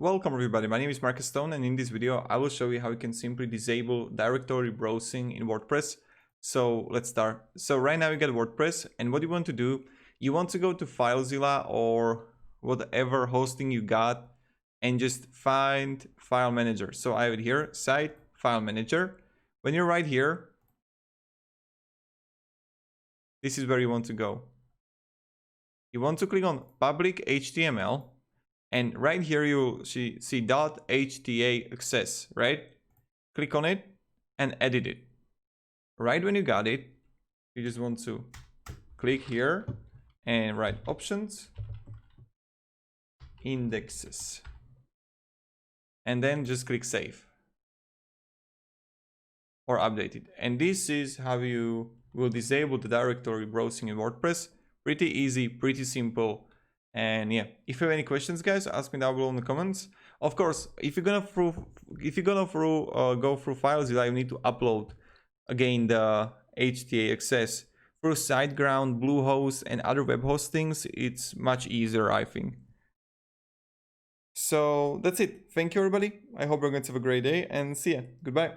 Welcome everybody, my name is Marcus Stone, and in this video I will show you how you can simply disable directory browsing in WordPress. So let's start. So right now you got WordPress, and what you want to do, you want to go to FileZilla or whatever hosting you got and just find File Manager. So I have it here, Site, File Manager. When you're right here, this is where you want to go. You want to click on Public HTML. And right here you see .hta access, right? Click on it and edit it. Right when you got it, you just want to click here and write options, indexes, and then just click save or update it. And this is how you will disable the directory browsing in WordPress. Pretty easy, pretty simple. And yeah, if you have any questions, guys, ask me down below in the comments. Of course, if you're gonna go through FileZilla, you need to upload again the HTA access through SiteGround, Bluehost, and other web hostings. It's much easier, I think. So that's it. Thank you, everybody. I hope you're going to have a great day, and see ya. Goodbye.